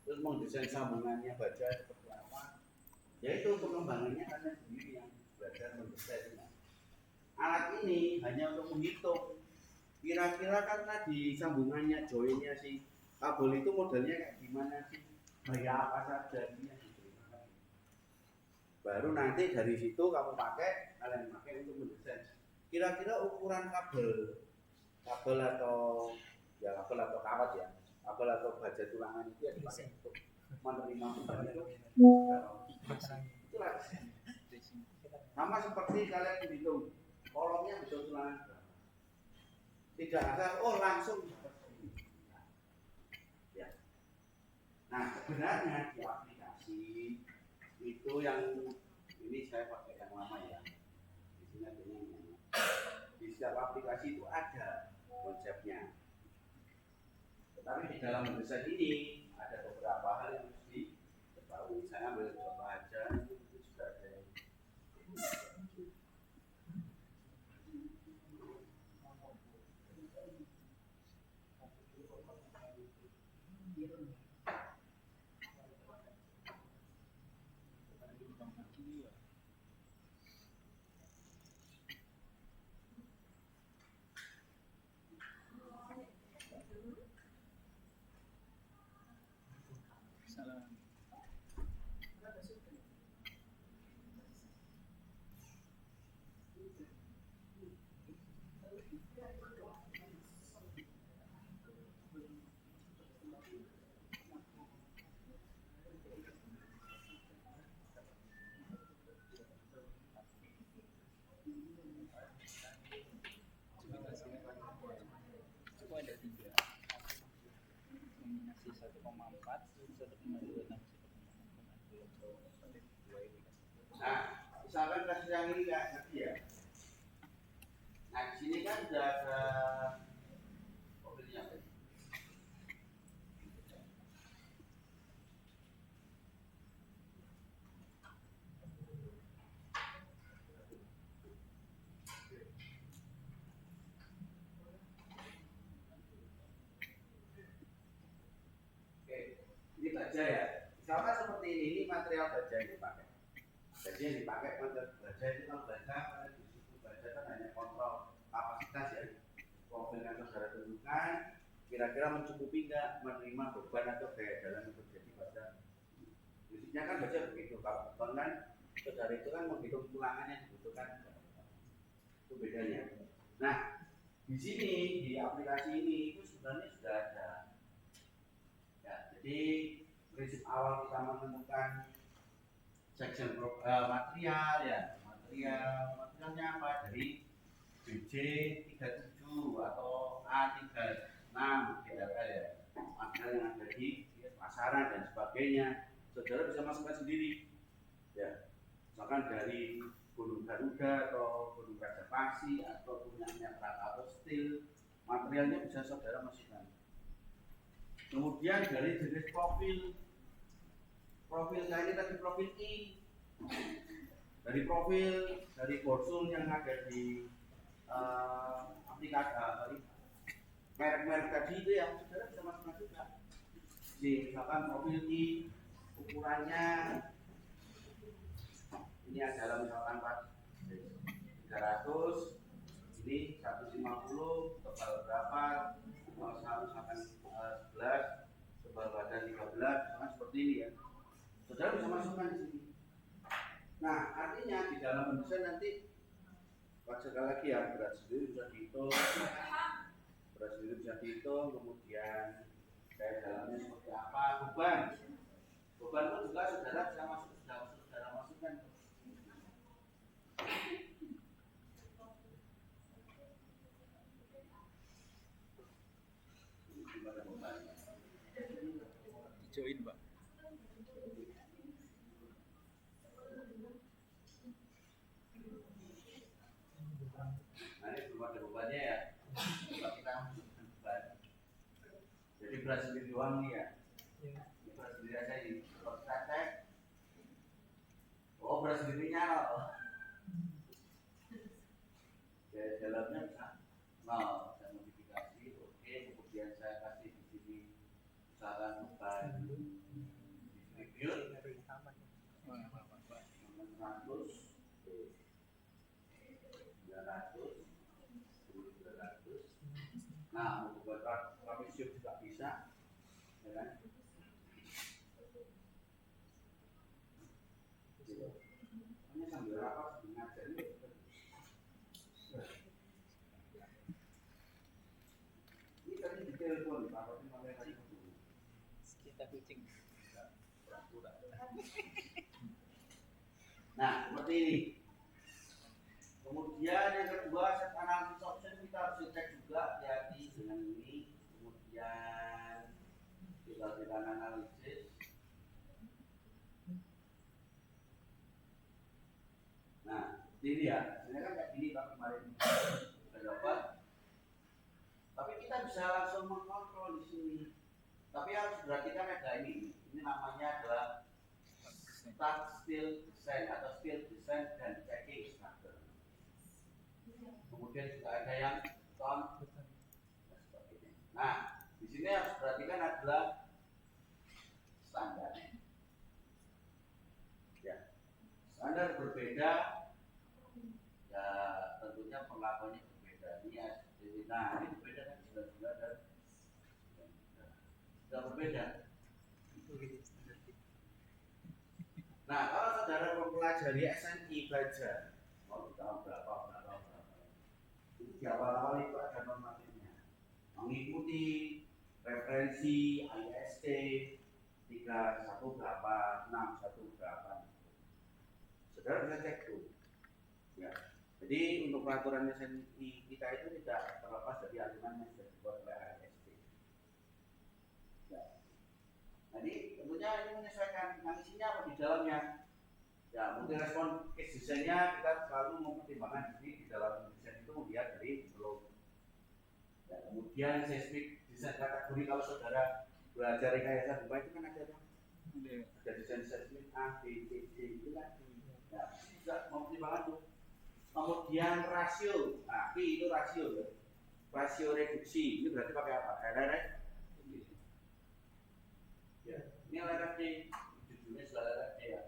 terus mendesain sambungannya baja seperti apa, yaitu pengembangannya karena sendiri yang belajar mendesainnya. Alat ini hanya untuk menghitung kira-kira kan tadi sambungannya joinnya si kabel itu modelnya kayak gimana sih, kayak apa saja ini gitu. Baru nanti dari situ kalian pakai untuk mendesain kira-kira ukuran kabel atau kabel atau kawat ya, kabel atau baja tulangan itu yang dipakai untuk menerima beban itu. Itulah sama seperti kalian hitung kolomnya betul tulangan, tidak ada langsung seperti ini ya. Nah sebenarnya di aplikasi itu yang ini saya pakai yang lama ya, di sini adanya di setiap aplikasi itu ada konsepnya, tetapi di dalam mendesain ini ada beberapa hal yang harus diketahui. Saya ambil contoh aja, itu sudah ada yang ada 3 nominasi 1,4 1,26. Nah, misalkan kasus yang ini nggak ngerti ya. Nah, di sini kan sudah ada mobilnya. Oke, ini baja ya. Misalkan seperti ini material baja yang dipakai. Jadi yang dipakai material baja itu kalau baja, di situ baja kan hanya kontrol kapasitas ya. Profil yang saudara tentukan, kira-kira mencukupi nggak menerima beban atau gaya jalan yang terjadi pada. Prinsipnya kan baja begitu. Kalau beban kan saudara itu kan menghitung tulangan yang dibutuhkan. Itu bedanya. Nah, di sini di aplikasi ini itu sebenarnya sudah ada. Ya, jadi prinsip awal kita menentukan section material ya, materialnya apa, dari BJ37 atau A36 GRL ya, material yang ada di pasaran dan sebagainya. Saudara bisa masukkan sendiri ya, misalkan dari Gunung Garuda atau Gunung Rajapasi atau punyanya Krakatau Steel, materialnya bisa saudara masukkan. Kemudian dari jenis profil saya ini tadi profil I, dari profil dari borsum yang ada di aplikasi merek-merek tadi itu yang saudara bisa masukkan juga. Jadi misalkan profil I ukurannya ini adalah misalkan 300, ini 150, tebal berapa, misalkan 11, tebal badan 13, misalkan seperti ini ya. Saudara bisa masukkan di sini. Nah, artinya di dalam mendesain nanti sekali lagi ya, berat sendiri bisa dihitung, kemudian kayak dalamnya seperti apa, beban pun juga saudara bisa saudara masukkan. Join, Pak. Nah, ini belum ada bebannya ya. Coba kita masukkan beban. Jadi berat sendiri doang nih ya. Ini berat sendiri aja ini. Kalau kita cek, oh berat sendirinya loh. Dalamnya bisa nol, saya modifikasi, oke. Kemudian saya kasih di sini misalkan beban Nah, mau buat trapesium juga bisa, ya kan? Gitu. Hanya sambil rapat ngajar ini. Ini tadi di telepon, Pak, tapi malah tadi dulu. Kita kucing. Pura-pura. Nah, seperti ini. Kemudian yang kedua, set analysis option kita harus cek juga hati-hati dengan ini. Kemudian kita analisis. Nah, ini ya. Sebenarnya kan kayak gini Pak kemarin sudah dapat. Tapi kita bisa langsung mengkontrol di sini. Tapi harus perhatikan ada ini. Ini namanya adalah start still design atau still design dan checking structure. Kemudian juga ada yang ton dan sebagainya. Nah, di sini harus perhatikan adalah standar. Ya, standar berbeda. Ya, tentunya perlakuannya berbeda. Ini ya, nah ini berbeda kan sudah dan sudah berbeda. Nah, kalau saudara mempelajari SNI belajar, mau tahun berapa, itu di awal-awal itu ada normatifnya, mengikuti referensi IST 31 berapa, 61 berapa. Saudara bisa cek tuh. Ya. Jadi untuk peraturan SNI kita itu tidak terlepas dari aturan yang sudah dibuat oleh IST. Ya. Jadi tentunya ini menyesuaikan yang isinya apa di dalamnya. Ya, mungkin respon case desainnya kita selalu mempertimbangkan di dalam desain itu melihat dari belum. Ya, kemudian seismik desain kategori kalau saudara belajar rekayasa gempa itu kan ada desain seismik A, B, C, D itu kan. Ya, bisa mempertimbangkan tuh. Kemudian rasio, nah P itu rasio ya. Rasio reduksi ini berarti pakai apa? LRF. Ya, ini LRFD, judulnya sudah LRFD ya.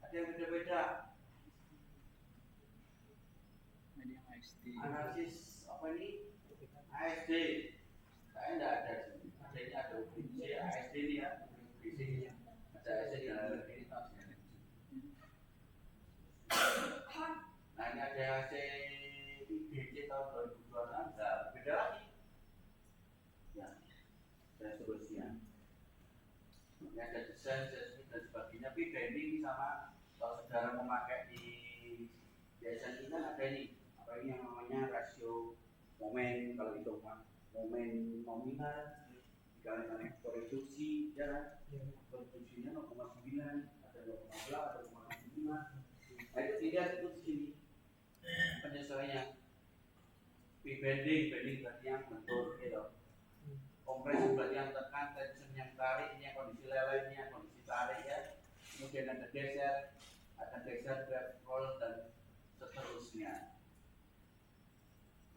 Ada yang beda-beda. Ada yang ASD. Analisis apa ini? ASD. Saya tidak ada sini. Ada ini ada UBC, ASD ini ya. UBC ini. Ada ASD di LRFD ini tahun ini. Nah ini ada AC IBC tahun 2026. Nah, beda lagi. Ya, dan seterusnya. Ini ada desain, seismik dan sebagainya. Tapi bending sama kalau saudara memakai di desain ini kan ada ini. Apa ini yang namanya rasio momen, kalau itu momen nominal dikalikan reduksi, ya kan? Reduksinya 0,9, ada 0,11, ada 0,5. Nah itu dilihat itu di sini penyesuaiannya. Bending berarti yang bentuk gitu. Kompresi berarti yang tekan, tension yang tarik, ini yang kondisi lelehnya, kondisi tarik ya. Kemudian ada geser, roll dan seterusnya.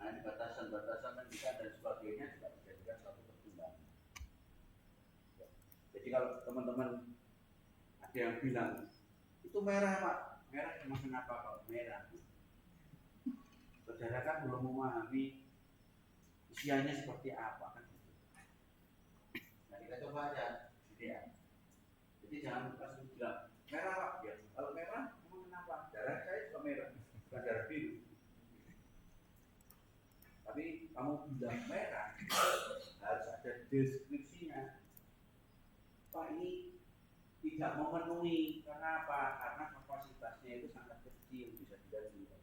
Nah ini batasan-batasan dan sebagainya juga dijadikan suatu pertimbangan. Jadi kalau teman-teman ada yang bilang itu merah Pak, merah emang kenapa kalau merah? Saudara kan belum memahami usianya seperti apa kan? Nah kita coba aja, gitu ya. Jadi jangan langsung bilang merah Pak, ya. Kalau merah emang kenapa? Darah saya juga merah, bukan darah biru. Tapi kamu bilang merah, harus ada deskripsinya. Pak ini tidak memenuhi, karena apa? Karena kapasitasnya itu sangat kecil, bisa dilihat.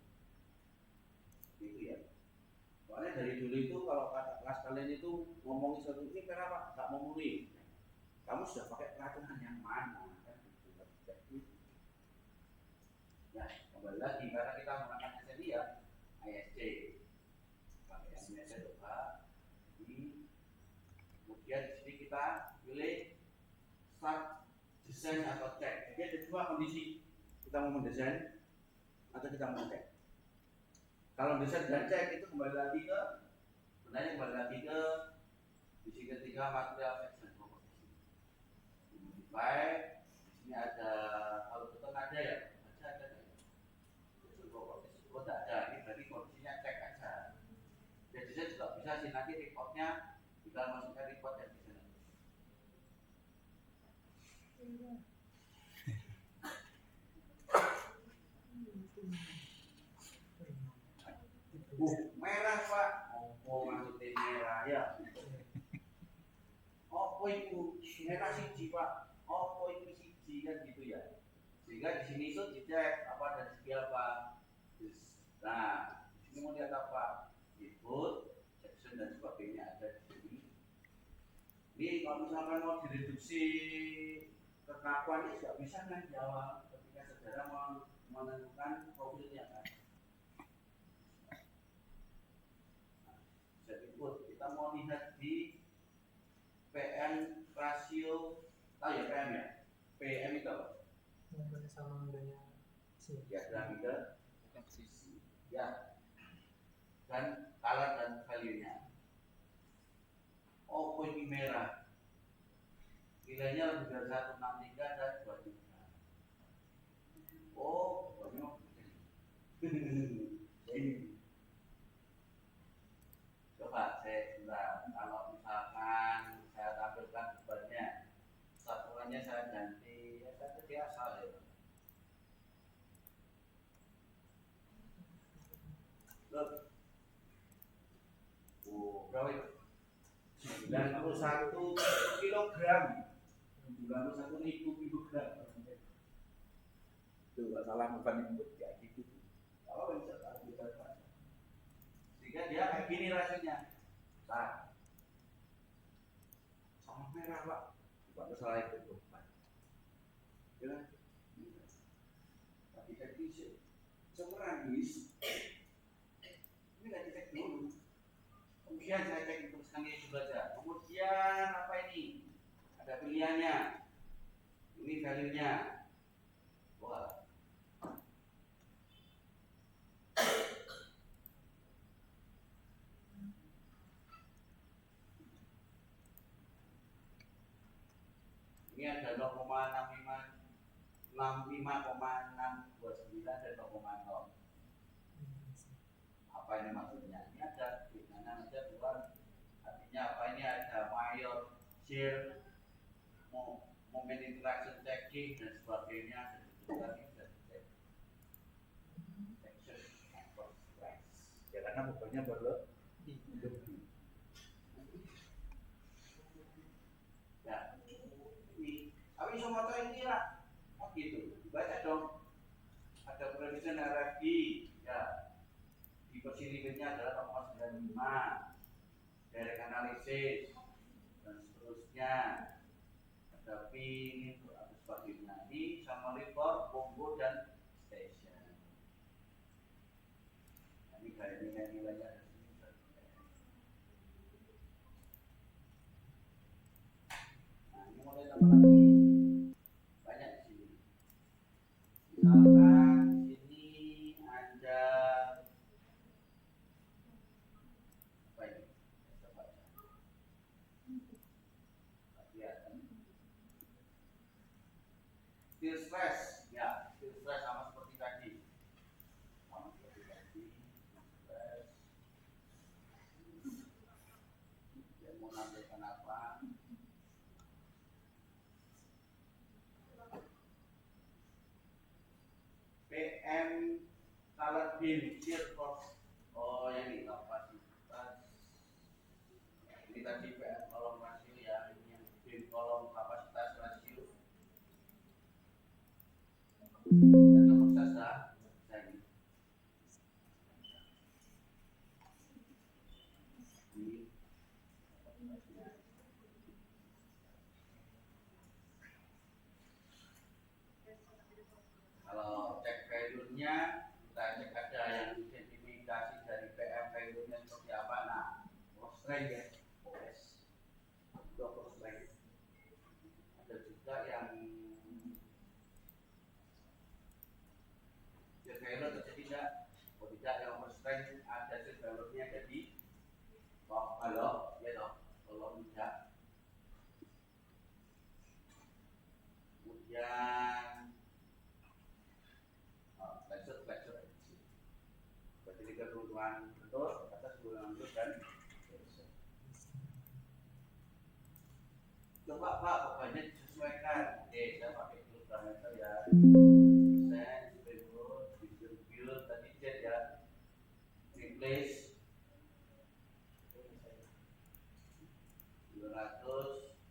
Itu ya. Soalnya dari dulu itu kalau kata kelas kalian itu ngomongin sesuatu ini kenapa nggak memenuhi? Kamu sudah pakai peraturan yang mana? Kan gitu. Ya kembali lagi karena kita menggunakan SNI ya, ISC. Pakai ISC coba. Kemudian di sini kita pilih start desain atau cek. Jadi ada dua kondisi, kita mau mendesain atau kita mau cek. Kalau desain dan cek itu kembali lagi ke sisi ketiga material section property. Modify, di sini ada kalau betul ada ya, ada section property. Oh tidak ada, ini berarti kondisinya cek aja. Jadi saya juga bisa sih nanti reportnya tinggal masukkan report yang di sana. Merah Pak. Oh maksudnya merah ya. Oh itu merah siji Pak. Oh itu siji kan gitu ya. Sehingga di sini itu dicek apa dan segi apa. Nah, di sini mau lihat apa? Input, section dan sebagainya ada di sini. Ini kalau misalkan mau direduksi kekakuan ini nggak bisa kan jawab ketika saudara menentukan profilnya kan. Jadi kita mau lihat di PM rasio, tahu ya PM ya? PM itu apa? Yang sama adanya Diagram Aksis. ya, dan color dan value-nya. Oh, ini merah. Nilainya lebih dari 163 dan 23. Oh, banyak. Coba saya sebentar. Kalau misalkan saya tampilkan bebannya, satuannya saya ganti, ya saya ganti asal ya. Loh. Oh, berapa itu? 91 kilogram. 91.000 kilogram. Tuh, nggak salah bukan input kayak gitu. Kalau bisa kita sehingga dia kayak gini rasanya. Nah, sama merah Pak. Bukan masalah itu. Ya, tapi saya bisa. Sekarang ini nggak dicek dulu. Kemudian saya cek tulisannya itu saja. Kemudian apa ini? Ada pilihannya. Ini value-nya. Wah. Ini ada 0,65 65,629 dan 0,0. Apa ini maksudnya? Ini ada di kanan aja bukan. Artinya apa ini ada mayor share moment interaction checking dan sebagainya dan juga ini sudah dicek section and stress ya karena bukunya berlebih ya ini tapi semua ini lah oh gitu baca dong ada prediction RFI ya di versi limitnya adalah 0,95 direct analisis dan seterusnya. Tapi ini untuk ada sebagainya ini sama report, combo dan station. Ini kayak nilai-nilainya di sini. Nah ini mulai tambah lagi banyak di sini. Misalkan sini ada apa ini? Coba lihat. Feel stress, ya, feel stress sama seperti tadi. Sama seperti tadi, stress. Dia mau nampilkan apa? PM color beam, shear force. Oh, yang ini kapasitas. Ini tadi PM kolom rasio ya, ini yang beam kolom kapasitas rasio. Dan kapasitas tadi. Ini kalau cek value-nya kita cek ada yang identifikasi dari PM value-nya seperti apa. Nah, strength ya, OS, double strength. Ada juga yang set value atau tidak. Oh tidak, yang overstrength ada set value-nya jadi kalau ya toh, kalau tidak. Kemudian flexure berarti ketentuan betul atas ketentuan betul dan Coba Pak, pokoknya disesuaikan. Oke, saya pakai parameter ya. Send, payload, distribute, tadi chat ya. Replace 200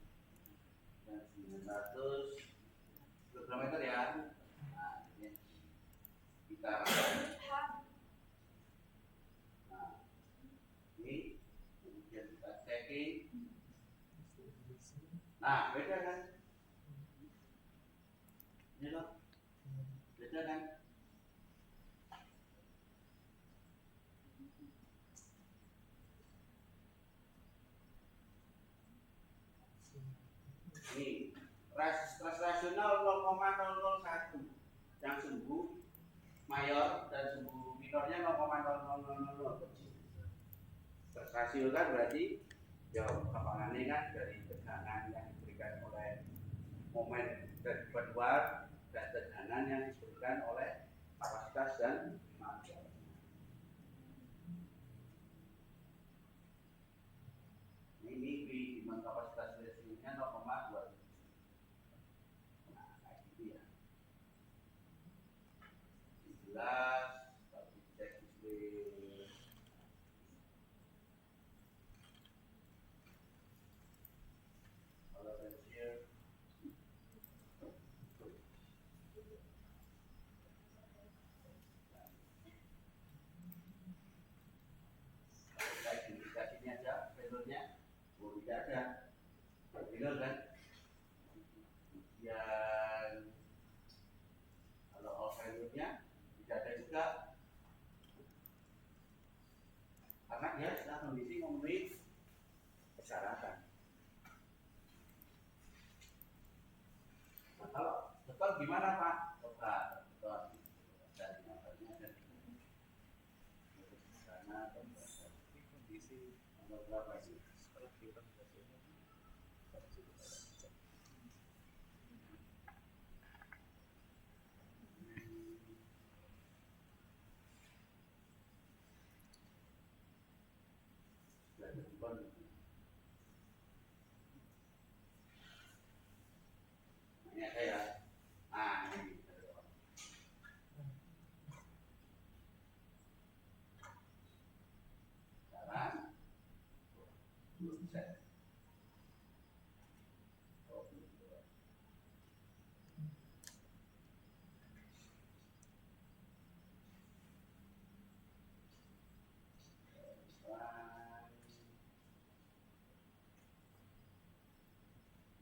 dan 900 parameter ya. Nah, ini kita ini kemudian kita checking. Nah, beda kan? Ini loh, beda kan? Ini stres rasional 0,001 yang sembuh mayor dan sembuh minornya 0,0000. Stres rasio kan berarti ya lapangannya kan dari tekanan yang diberikan oleh momen dari luar dan tekanan yang diberikan oleh kapasitas dan material. Ini V dengan kapasitas listriknya 0,2. Nah, kayak gitu ya. Jelas, tapi cek display. Kalau pensiun indikasinya aja, value-nya tidak ada, benar kan? Kemudian kalau all value-nya tidak ada juga, karena dia sudah kondisi memenuhi persyaratan. Nah, kalau betul gimana Pak? Coba betul dari namanya dan karena Kondisi nomor berapa sih? setelah diorganisasikan Ini ada ya. Nah, ini sekarang set.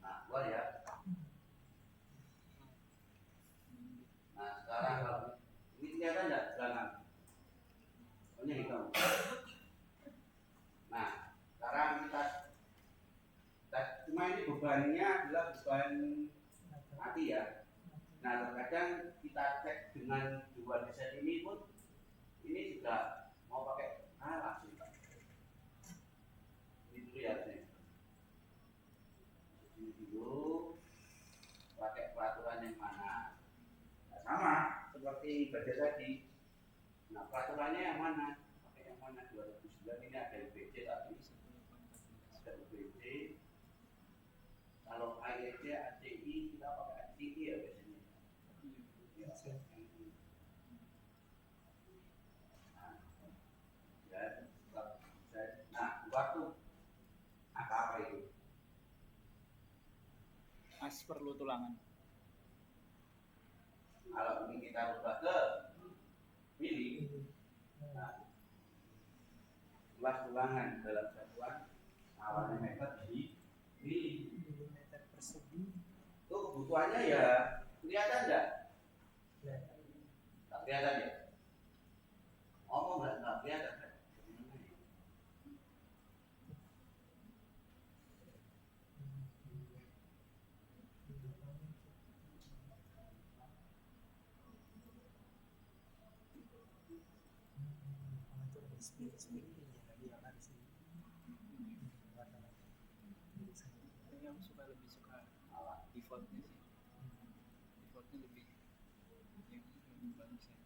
Nah, keluar ya. Nah, sekarang kalau ini kelihatan enggak jangan. Ini hitam. Nah, sekarang kita cuma ini bebannya adalah beban mati ya. Nah, terkadang kita cek dengan dua desain ini pun ini sudah mau pakai langsung Pak. Ini dulu ya ini dulu pakai peraturan yang mana? Nah, sama seperti baca tadi. Nah, peraturannya yang mana? Pakai yang mana? 2009 ini ada UPC tapi ada UPC. Kalau IEC, ACI kita pakai ACI ya biasanya. Nah, waktu apa itu? as perlu tulangan. Kalau ini kita rubah ke mili, nah, luas tulangan dalam satuan awalnya meter di mili. Milimeter persegi. Itu kebutuhannya ya kelihatan nggak? Nggak kelihatan ya? Ngomong nggak kelihatan kan? Tapi aku lebih suka defaultnya sih. Defaultnya lebih yang bagus ya.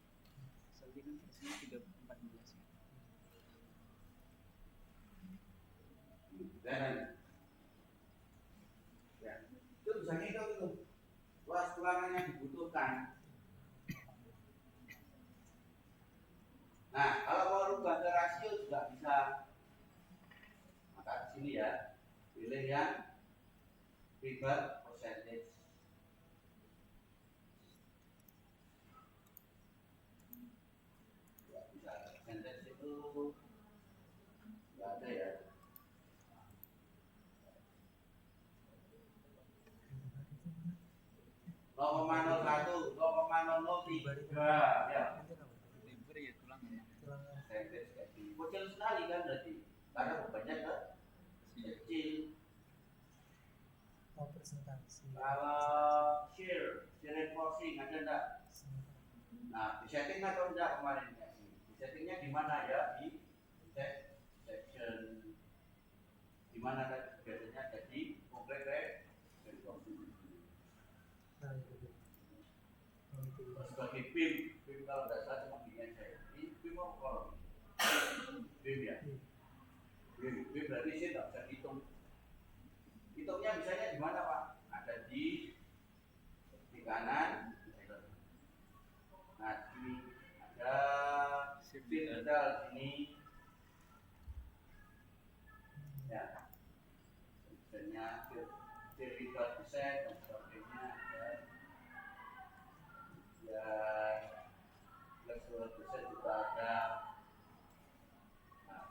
Soalnya kan versinya 314 ya. Dan tulisannya itu luas tulangan yang dibutuhkan. Nah, kalau mau rubah ke rasio juga bisa. Maka di sini ya, pilih yang ribet percentage. Ya, bisa percentage itu nggak ada ya. 0,01, 0,003 ya. Lebar ya tulangan. tulangan Percentage kayak gini. Kecil sekali kan berarti. Karena bebannya kecil. oh presentasi Kalau share reinforcing ada enggak? Nah, di setting atau enggak kemarin ya? Di settingnya di mana ya? Di section. Di mana kan biasanya jadi komplek reinforcing. nah itu dia. Oh, itu dia. Sebagai BIM kalau enggak salah cuma gini aja ya. Ini BIM apa kalau? BIM ya? BIM berarti saya enggak bisa hitung. Hitungnya misalnya di mana Pak? Ada di kanan. Nah, di ada detail sini. Ya, misalnya vertical design dan sebagainya ada. Ya, flexible design juga ada. Nah,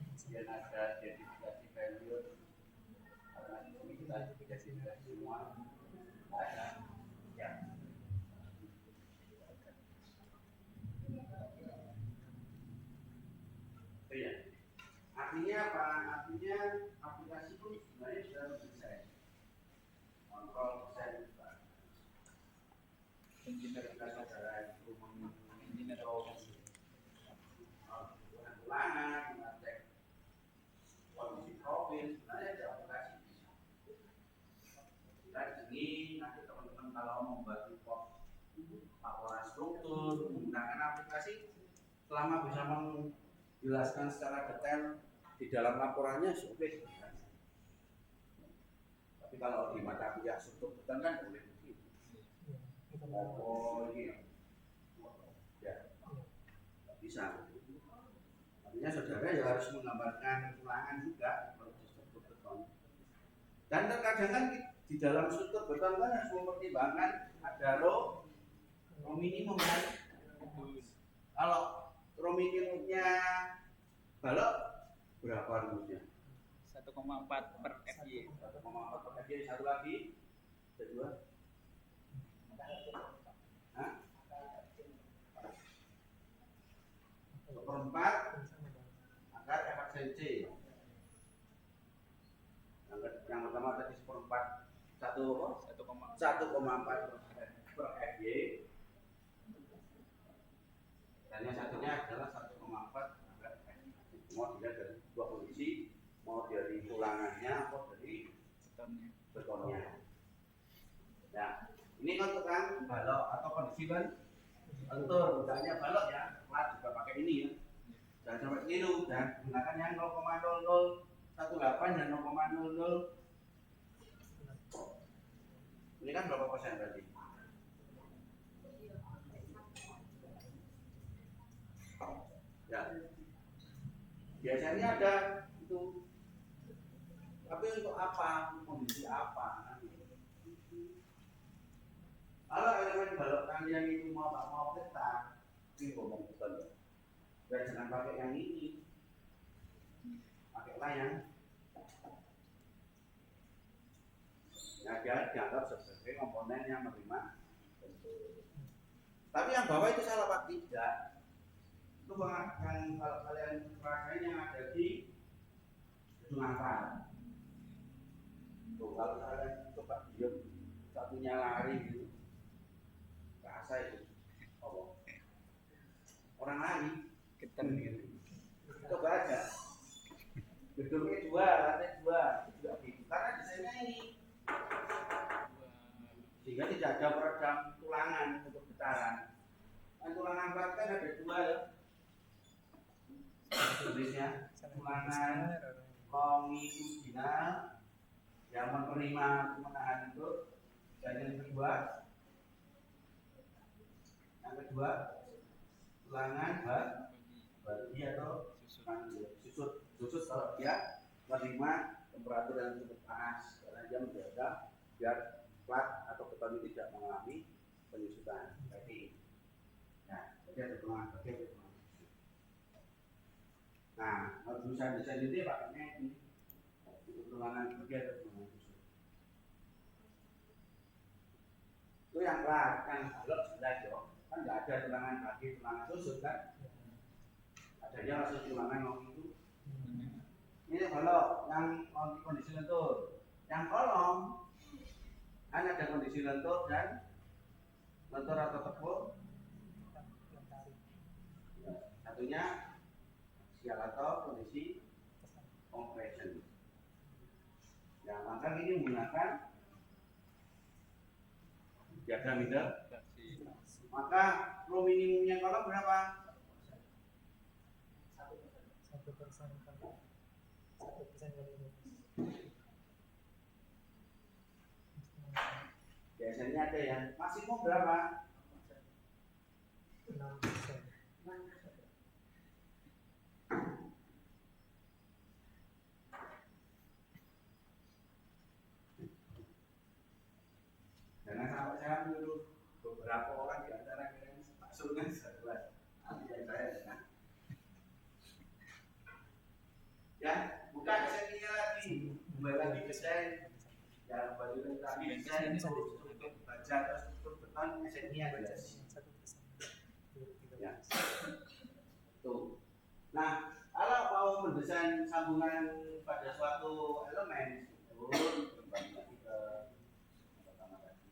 kemudian ada identifikasi value. Karena di sini kita identifikasi semua. Ada. Ya. Itu ya. Artinya apa? Artinya aplikasi pun sebenarnya sudah mendesain. Kontrol desain juga. Engineer Kita saudara itu engineer ulangan, mengecek kondisi profil, sebenarnya ada aplikasi bisa. Kita di sini nanti teman-teman kalau membuat report laporan struktur menggunakan aplikasi, selama bisa menjelaskan secara detail di dalam laporannya, oke. Tapi kalau di mata kuliah struktur betul kan boleh begitu. Iya, itu Oh ini, ya bisa. Artinya saudara ya harus menggambarkan ulangan juga kalau di struktur beton. Dan terkadang kan di dalam struktur beton kan harus mempertimbangkan ada row minimum kan. Kalau row minimumnya balok berapa rumusnya? 1,4 per FY. 1,4 per FY. Satu lagi, ada dua. Hah? Seperempat agar efisiensi. Yang pertama tadi seperempat 1,4 per FY. Dan yang satunya adalah 1,4 agar efisiensi. Mau dilihat dari dua kondisi, mau dari tulangannya atau dari Betonnya. betonnya. Nah, ini untuk kan balok atau kondisi kan lentur, misalnya balok ya, plat juga pakai ini ya. Jangan sampai keliru, dan gunakan yang 0,0018 dan 0,00. Ini kan berapa persen berarti? Ya, biasanya ada itu. Tapi untuk apa? Kondisi apa? Kalau elemen balok kalian itu mau ketat, ini ngomong betul ya. Jangan pakai yang ini, pakailah yang dia dianggap sebagai komponen yang menerima bentuk. Tapi yang bawah itu salah apa tidak? Itu yang kalau kalian rasain yang ada di gedung apa? Tuh, kalau kalian coba diem, satunya lari gitu, rasa itu, oh, orang lari, Ketan gitu. coba aja. Gedungnya dua, lantai dua, juga gitu. Karena desainnya ini, sehingga tidak ada peredam tulangan untuk getaran. Kan tulangan empat kan ada dua ya, tulisnya. tulangan longitudinal yang menerima menahan itu. Dan yang kedua tulangan bagi atau susut kalau dia menerima temperatur yang cukup panas karena dia menjaga biar plat atau beton ini tidak mengalami penyusutan. Jadi ada tulangan bagi, ada tulangan susut. Nah, kalau desain ini pakainya ini untuk tulangan bagi atau tulangan susut. Itu yang plat, yang balok jelas yo. Kan nggak ada tulangan bagi, tulangan susut kan? Adanya langsung tulangan longitud. Ini balok yang kondisi lentur. Yang kolom kan ada kondisi lentur dan lentur atau tepuk. Satunya aksial atau kondisi compression. Ya, maka ini menggunakan diagram itu. Maka pro minimumnya kolom berapa? 1% Biasanya ada yang maksimum berapa? 6%. Jangan sampai saya menyuruh beberapa orang di antara kalian maksudnya sebuah yang saya ya bukan SNI lagi kembali lagi ke saya ya kembali lagi ke saya untuk baca atau struktur beton SNI ada ya tuh. Nah kalau mau mendesain sambungan pada suatu elemen kembali lagi ke pertama tadi.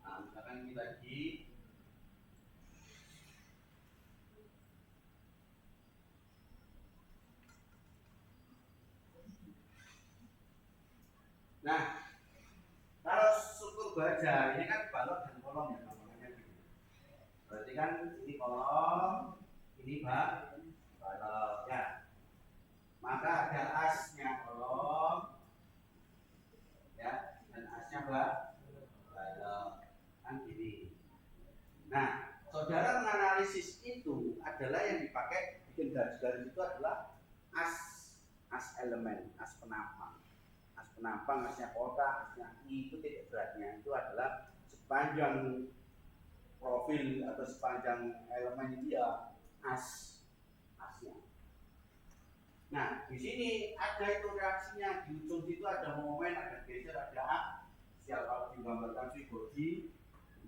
Nah, misalkan ini lagi nah, kalau struktur baja ini kan balok dan kolom ya namanya gitu. Berarti kan ini kolom, ini balok ya. Maka ada asnya kolom ya dan asnya balok kan gini. Nah, saudara menganalisis itu adalah yang dipakai bikin garis-garis itu adalah as elemen, as penampang. Penampang asnya kota, asnya I itu titik beratnya itu adalah sepanjang profil atau sepanjang elemen itu ya asnya. Nah di sini ada itu reaksinya di ujung situ ada momen, ada geser, ada aksial. Kalau digambarkan free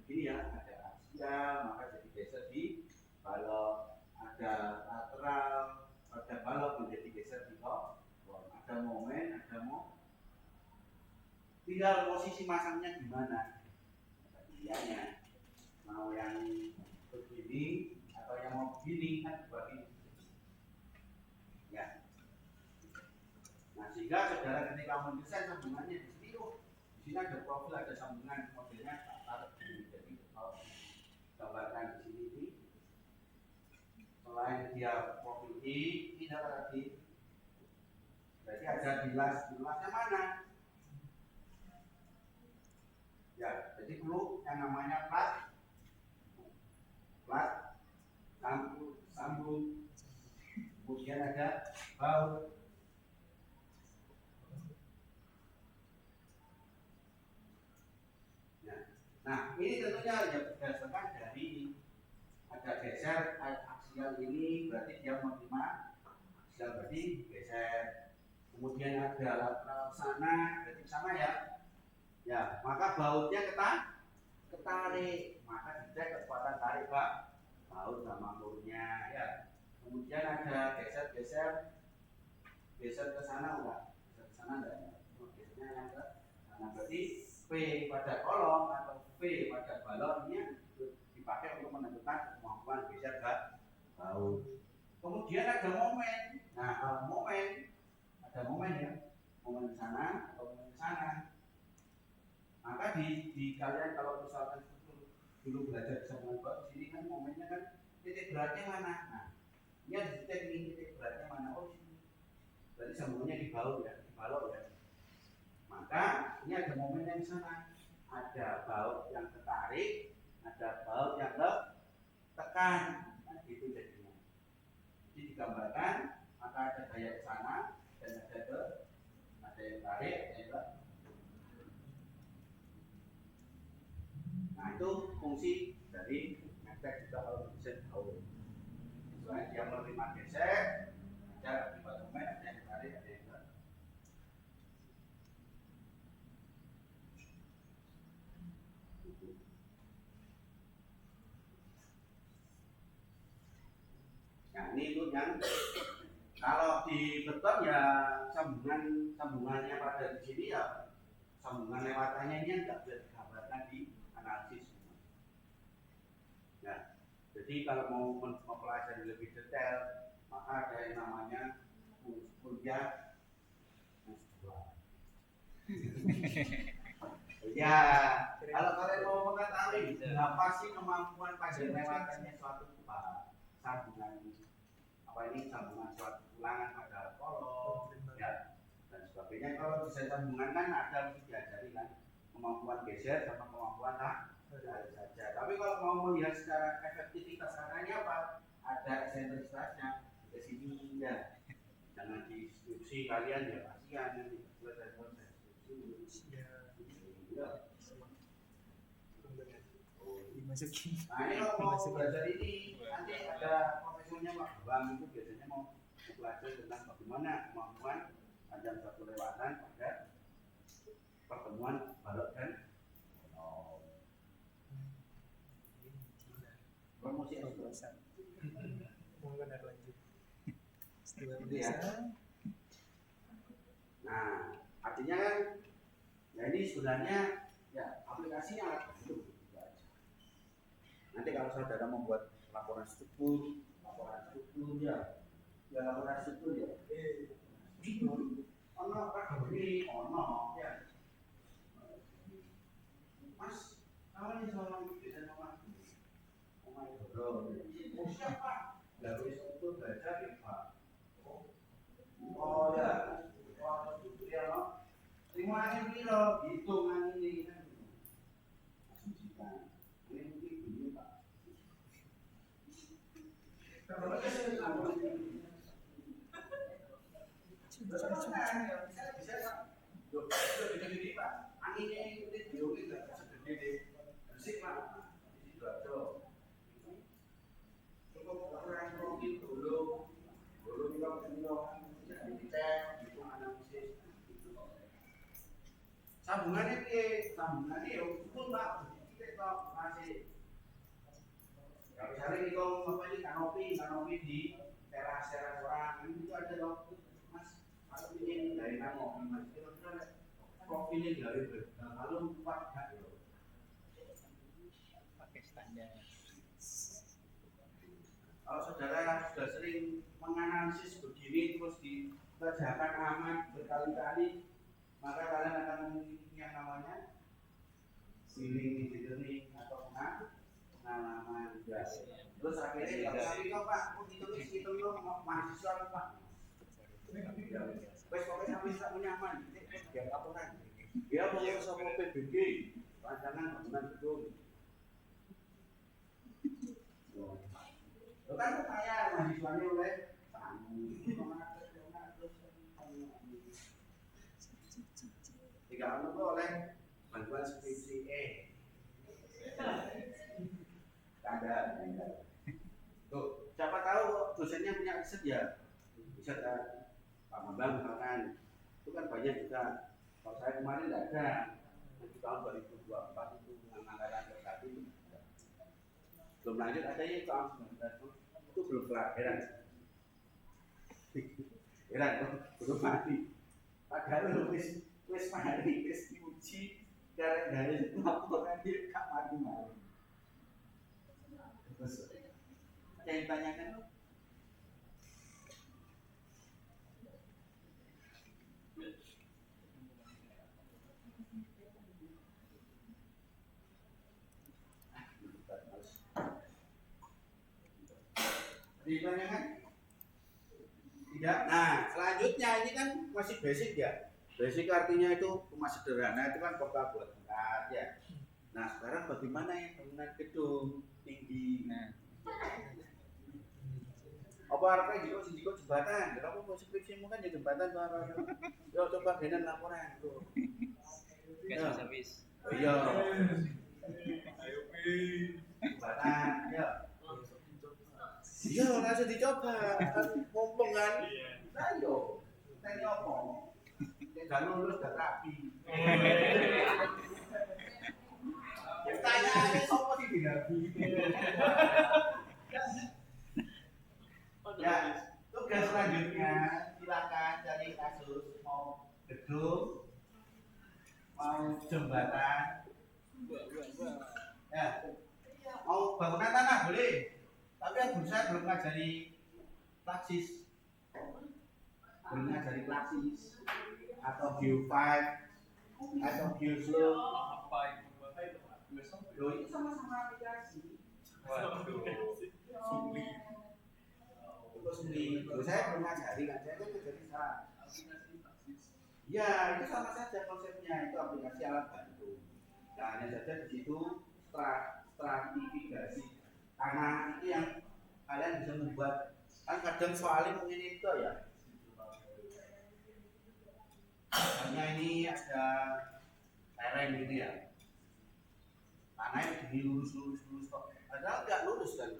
begini ya ada aksial maka jadi geser di balok, ada lateral pada balok menjadi geser di kolom, ada momen, tinggal posisi masangnya gimana pilihannya mau yang begini atau yang mau begini kan begini ya. Nah sehingga saudara ketika mendesain sambungannya di sini di sini ada profil, ada sambungan modelnya taruh begini. Jadi kalau gambarkan di sini ini selain dia profil ini apa tadi berarti ada bilasnya mana ya, jadi perlu yang namanya plat sambung, kemudian ada baut. Nah ini tentunya ya berdasarkan dari ada geser aksial ini berarti dia menerima aksial berarti geser, kemudian ada lateral sana berarti sama ya. Ya, maka bautnya ketarik, maka dicek kekuatan tarik baut sama murnya ya. Kemudian ada geser ke sana enggak? Geser ke sana enggak? Gesernya yang ke sana berarti V pada kolom atau V pada balonnya dipakai untuk menentukan kemampuan geser baut. Kemudian ada momen. Nah, kalau momen ada momen ya. momen di sana atau momen di sana. Maka di kalian kalau misalkan dulu belajar sambungan baut di sini kan momennya kan titik beratnya mana? Nah, ini ada titik beratnya mana? Oh, sini. Berarti sambungannya di baut ya, di balok ya. Maka ini ada momen yang di sana. Ada baut yang tertarik, ada baut yang tertekan. Nah, itu jadinya. Jadi digambarkan, maka ada gaya ke sana dan ada yang tarik, ada yang Nah itu fungsi dari efek juga kalau mesin baut. Selain dia menerima gesek, ada akibat momen, ada yang tarik, ada yang Nah ini itu yang kalau di beton ya sambungannya pada di sini ya sambungan lewatannya ini tidak bisa digambarkan di analisis. Nah, jadi kalau mau mempelajari lebih detail maka ada yang namanya kuliah ya, kalau kalian mau mengetahui berapa sih kemampuan panjang lewatannya suatu sambungan sambungan suatu ulangan pada kolom ya dan sebagainya. Kalau desain sambungan kan ada mesti diajari kan kemampuan geser sama kemampuan saja. Tapi kalau mau melihat secara efektivitas caranya apa? Ada eksentrisitasnya ke sini ya. Jangan di skripsi kalian ya kasihan nanti selesai skripsi. Ya. Dimasukin. Nah ini kalau mau belajar ini nanti ada profesornya Pak Bang itu biasanya mau belajar tentang bagaimana kemampuan panjang satu lewatan pada pertemuan balok dan promosi Pembahasan. Monggo nak lanjut. Istilah Gitu ya. biasa. Nah artinya kan ya ini sebenarnya ya aplikasinya alat bantu. Nanti kalau saudara membuat laporan struktur ya laporan struktur ya. Ono ini ono ya. Mas, kawan ini soal bisa nomor oh siapa? Lalu struktur belajar ya Pak. Oh ya, oh struktur ya no. Terima piro hitungan ini kan. Asumsikan. Ini mungkin begini Pak. Sambungannya piye? Sambungannya ya betul Pak. Kita masih ya misalnya hitung apa ini kanopi di teras orang ini itu ada loh Mas. Aku ingin dari kanopi Mas. Kira-kira profilnya dari lalu 4 hak loh. Pakai standar. Kalau saudara sudah sering menganalisis begini terus dikerjakan aman berkali-kali, maka kalian akan memiliki yang namanya feeling engineering atau pengalaman. Terus akhirnya nggak bisa itu Pak, itu mahasiswa Pak. Wes pokoknya sampai tak nyaman, biar laporan. Dia mau sama PBG, rancangan bangunan gedung. Lo kan saya mahasiswanya oleh tidak oleh bantuan skripsi ada. Tuh, siapa tahu dosennya punya riset ya, riset Pak Bambang misalkan, itu kan banyak juga. Kalau saya kemarin tidak ada, nanti tahun 2024 itu anggaran terkait belum lanjut ada yang tahun 19 itu belum kelar, heran belum mati. Padahal wis mati, wis diuji dari laporan dia gak mati. Terus ada yang tanyakan? Ceritanya kan tidak. Nah, selanjutnya ini kan masih basic ya. Basic artinya itu rumah sederhana itu kan kota buat tingkat ya. Nah, sekarang bagaimana yang bangunan gedung tinggi? Nah, Apa artinya jiko jembatan? Kalau mau skripsimu kan ya jembatan tuh apa? Yo coba genan laporan tuh. gas habis. Oh iya. Jembatan, ya. Iya, langsung dicoba. Kan mumpung kan. Ayo. Tanya apa? Enggak lulus gak rapi. Tanya aja sopo sih dirapi. Ya, tugas selanjutnya silakan cari kasus mau gedung, mau jembatan, ya, mau bangunan tanah boleh. Tapi yang saya belum ngajari praksis, atau geofight, atau geoslope. Loh, itu sama-sama aplikasi. Terus saya belum ngajari kan, saya kan ngajari salah. Ya, itu sama saja konsepnya, itu aplikasi alat bantu. Nah, hanya saja di situ stratifikasi tanah itu yang kalian bisa membuat. Kan kadang soalnya mungkin itu ya. Hanya ini ada lereng gitu ya. Tanahnya begini lurus kok. Padahal nggak lurus kan.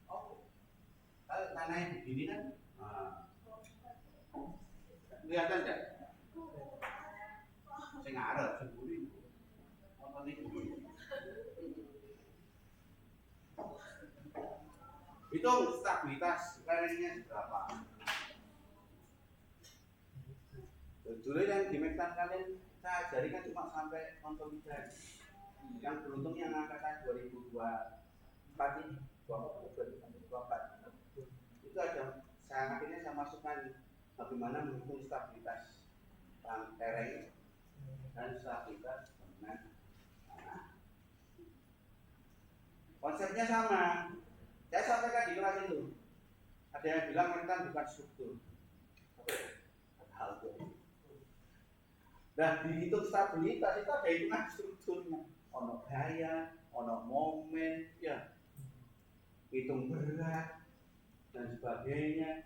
Oh, kalau tanahnya begini kan, kelihatan nggak? Saya ngarep sebuli. Apa nih? Hitung stabilitas lerengnya berapa? Dulu yang di Medan kalian saya ajari kan cuma sampai konsolidasi. Yang beruntung yang angkatan 2024 ini 2024 itu ada akhirnya saya masukkan bagaimana menghitung stabilitas lereng dan stabilitas bangunan tanah. Konsepnya sama. Saya sampaikan di kelas itu. Ada yang bilang Medan bukan struktur. Hal itu. Nah, dihitung stabilitas itu ada hitungan strukturnya. Ono gaya, ono momen, ya, hitung berat dan sebagainya.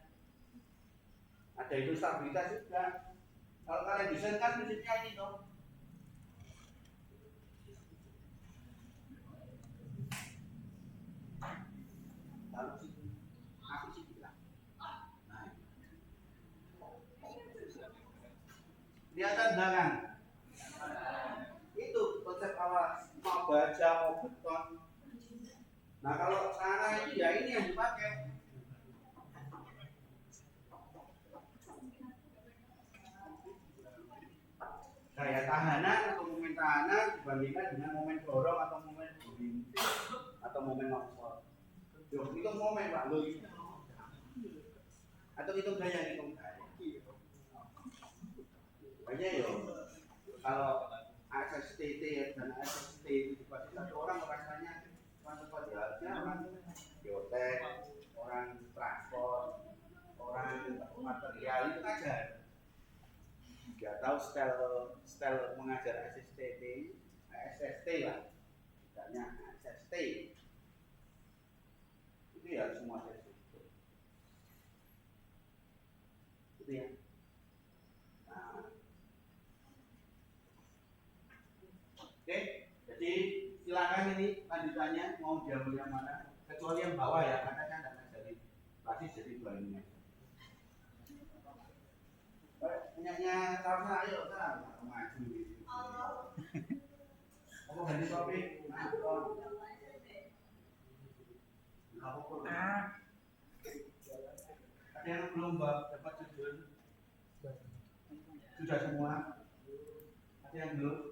Ada hitung stabilitas juga. Kalau kalian desain kan prinsipnya ini dong. Lalu sih, aku sih bilang. Nah, kelihatan belakang. Itu konsep awal mau baja mau beton. Nah kalau tanah itu ya ini yang dipakai. Gaya tahanan atau momen tahanan dibandingkan dengan momen dorong atau momen berdiri atau momen longsor. Yo, itu momen Pak lo. Atau hitung gaya. Banyak yo. Kalau SSTT dan SST itu pasti satu orang rasanya cepat ya, orang geotek, orang transport, orang material itu aja. Nggak tahu style mengajar SST lah, tidaknya SST itu ya semua SST itu ya. Oke, jadi silakan ini lanjutannya mau diambil yang mana, kecuali yang bawah ya, karena kan tidak dari basis jadi dua ini. Punyanya Sarna, ayo Sarna, maju gitu. Apa ganti topik? Ada yang belum dapat judul? Sudah semua? Ada yang belum?